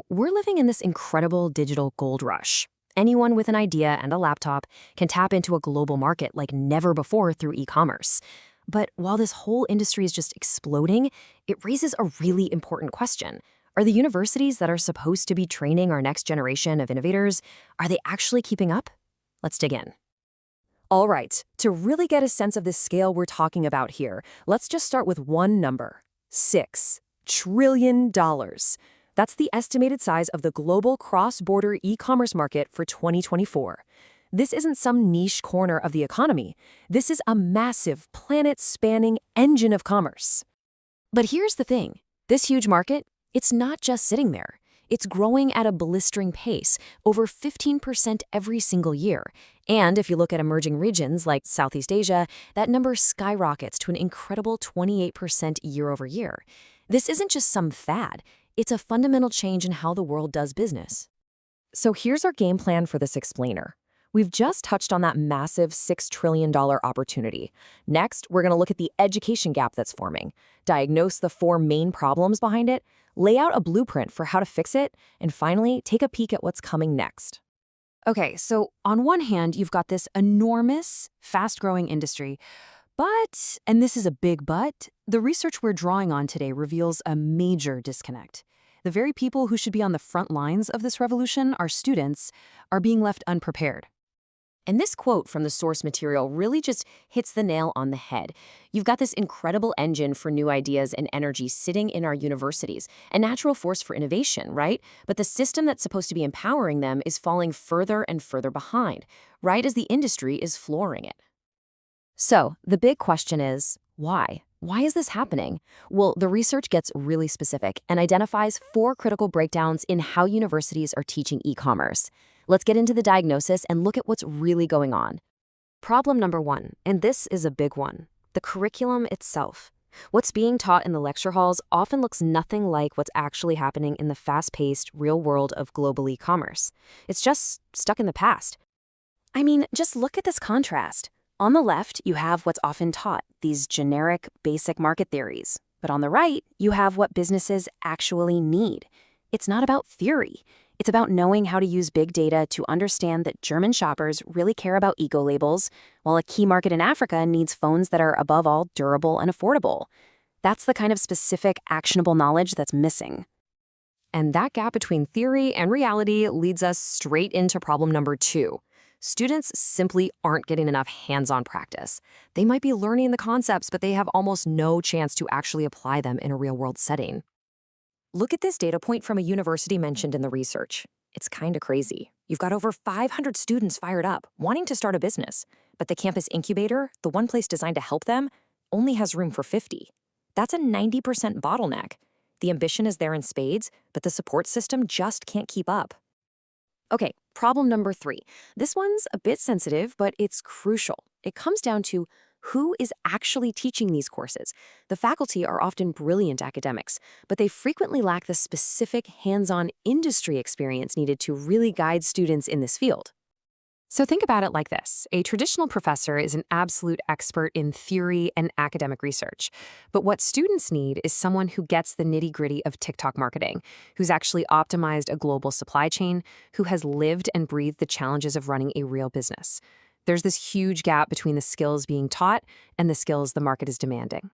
We're living in this incredible digital gold rush. Anyone with an idea and a laptop can tap into a global market like never before through e-commerce. But while this whole industry is just exploding, it raises a really important question. Are the universities that are supposed to be training our next generation of innovators, are they actually keeping up? Let's dig in. All right, to really get a sense of the scale we're talking about here, let's just start with one number: $6 trillion. That's the estimated size of the global cross-border e-commerce market for 2024. This isn't some niche corner of the economy. This is a massive, planet-spanning engine of commerce. But here's the thing. This huge market, it's not just sitting there. It's growing at a blistering pace, over 15% every single year. And if you look at emerging regions like Southeast Asia, that number skyrockets to an incredible 28% year over year. This isn't just some fad. It's a fundamental change in how the world does business. So here's our game plan for this explainer. We've just touched on that massive $6 trillion opportunity. Next, we're going to look at the education gap that's forming, diagnose the four main problems behind it, lay out a blueprint for how to fix it, and finally, take a peek at what's coming next. Okay, so on one hand, you've got this enormous, fast-growing industry. But, and this is a big but, the research we're drawing on today reveals a major disconnect. The very people who should be on the front lines of this revolution, our students, are being left unprepared. And this quote from the source material really just hits the nail on the head. You've got this incredible engine for new ideas and energy sitting in our universities, a natural force for innovation, right? But the system that's supposed to be empowering them is falling further and further behind, right as the industry is flooring it. So, the big question is, why? Why is this happening? Well, the research gets really specific and identifies four critical breakdowns in how universities are teaching e-commerce. Let's get into the diagnosis and look at what's really going on. Problem number one, and this is a big one, the curriculum itself. What's being taught in the lecture halls often looks nothing like what's actually happening in the fast-paced, real world of global e-commerce. It's just stuck in the past. I mean, just look at this contrast. On the left, you have what's often taught, these generic, basic market theories. But on the right, you have what businesses actually need. It's not about theory. It's about knowing how to use big data to understand that German shoppers really care about eco-labels, while a key market in Africa needs phones that are above all durable and affordable. That's the kind of specific, actionable knowledge that's missing. And that gap between theory and reality leads us straight into problem number two. Students simply aren't getting enough hands-on practice. They might be learning the concepts, but they have almost no chance to actually apply them in a real-world setting. Look at this data point from a university mentioned in the research. It's kind of crazy. You've got over 500 students fired up, wanting to start a business, but the campus incubator, the one place designed to help them, only has room for 50. That's a 90% bottleneck. The ambition is there in spades, but the support system just can't keep up. Okay, problem number three. This one's a bit sensitive, but it's crucial. It comes down to who is actually teaching these courses. The faculty are often brilliant academics, but they frequently lack the specific hands-on industry experience needed to really guide students in this field. So think about it like this. A traditional professor is an absolute expert in theory and academic research. But what students need is someone who gets the nitty-gritty of TikTok marketing, who's actually optimized a global supply chain, who has lived and breathed the challenges of running a real business. There's this huge gap between the skills being taught and the skills the market is demanding.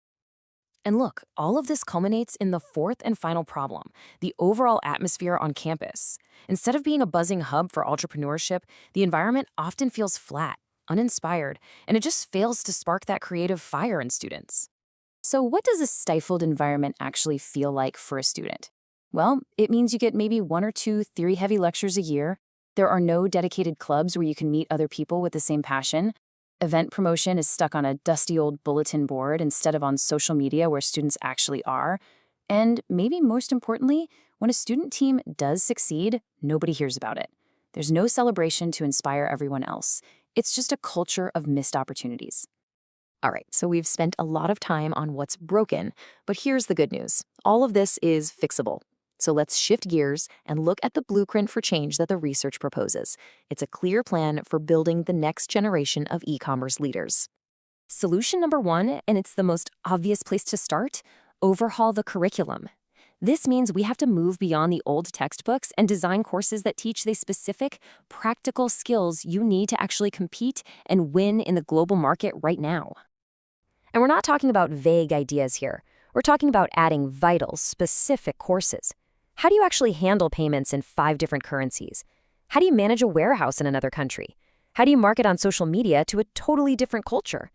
And look, all of this culminates in the fourth and final problem, the overall atmosphere on campus. Instead of being a buzzing hub for entrepreneurship, the environment often feels flat, uninspired, and it just fails to spark that creative fire in students. So what does a stifled environment actually feel like for a student? Well, it means you get maybe 1 or 2 theory-heavy lectures a year. There are no dedicated clubs where you can meet other people with the same passion. Event promotion is stuck on a dusty old bulletin board instead of on social media where students actually are. And maybe most importantly, when a student team does succeed, nobody hears about it. There's no celebration to inspire everyone else. It's just a culture of missed opportunities. All right, so we've spent a lot of time on what's broken, but here's the good news. All of this is fixable. So let's shift gears and look at the blueprint for change that the research proposes. It's a clear plan for building the next generation of e-commerce leaders. Solution number one, and it's the most obvious place to start, overhaul the curriculum. This means we have to move beyond the old textbooks and design courses that teach the specific, practical skills you need to actually compete and win in the global market right now. And we're not talking about vague ideas here. We're talking about adding vital, specific courses. How do you actually handle payments in 5 different currencies? How do you manage a warehouse in another country? How do you market on social media to a totally different culture?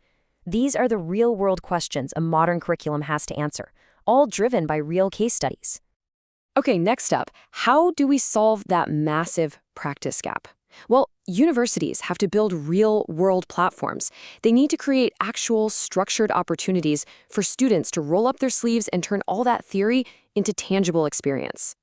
These are the real-world questions a modern curriculum has to answer, all driven by real case studies. Okay, next up, how do we solve that massive practice gap? Well, universities have to build real-world platforms. They need to create actual structured opportunities for students to roll up their sleeves and turn all that theory into tangible experience.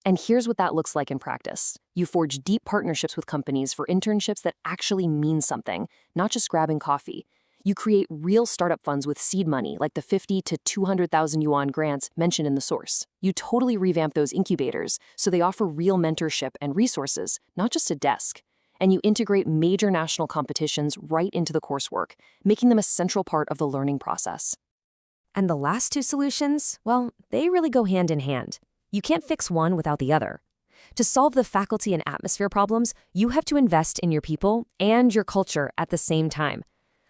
And here's what that looks like in practice. You forge deep partnerships with companies for internships that actually mean something, not just grabbing coffee. You create real startup funds with seed money, like the 50 to 200,000 yuan grants mentioned in the source. You totally revamp those incubators so they offer real mentorship and resources, not just a desk. And you integrate major national competitions right into the coursework, making them a central part of the learning process. And the last 2 solutions, well, they really go hand in hand. You can't fix one without the other. To solve the faculty and atmosphere problems, you have to invest in your people and your culture at the same time.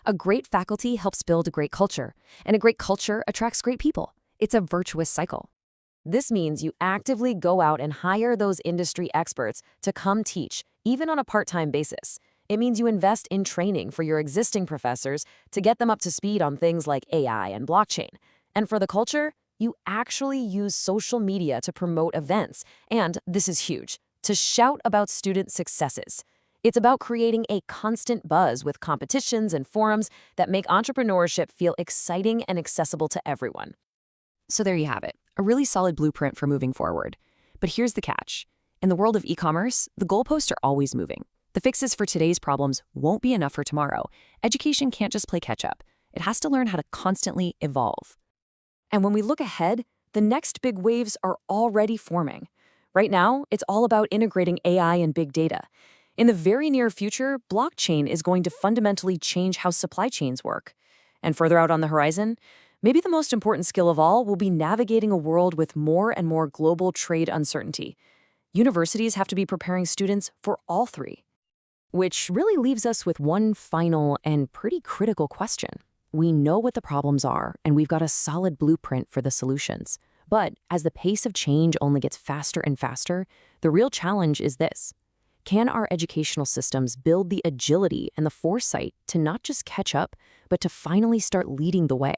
A great faculty helps build a great culture, and a great culture attracts great people. It's a virtuous cycle. This means you actively go out and hire those industry experts to come teach, even on a part-time basis. It means you invest in training for your existing professors to get them up to speed on things like AI and blockchain. And for the culture, you actually use social media to promote events, and this is huge, to shout about student successes. It's about creating a constant buzz with competitions and forums that make entrepreneurship feel exciting and accessible to everyone. So there you have it, a really solid blueprint for moving forward. But here's the catch. In the world of e-commerce, the goalposts are always moving. The fixes for today's problems won't be enough for tomorrow. Education can't just play catch-up. It has to learn how to constantly evolve. And when we look ahead, the next big waves are already forming. Right now, it's all about integrating AI and big data. In the very near future, blockchain is going to fundamentally change how supply chains work. And further out on the horizon, maybe the most important skill of all will be navigating a world with more and more global trade uncertainty. Universities have to be preparing students for all 3. Which really leaves us with one final and pretty critical question. We know what the problems are, and we've got a solid blueprint for the solutions. But as the pace of change only gets faster and faster, the real challenge is this. Can our educational systems build the agility and the foresight to not just catch up, but to finally start leading the way?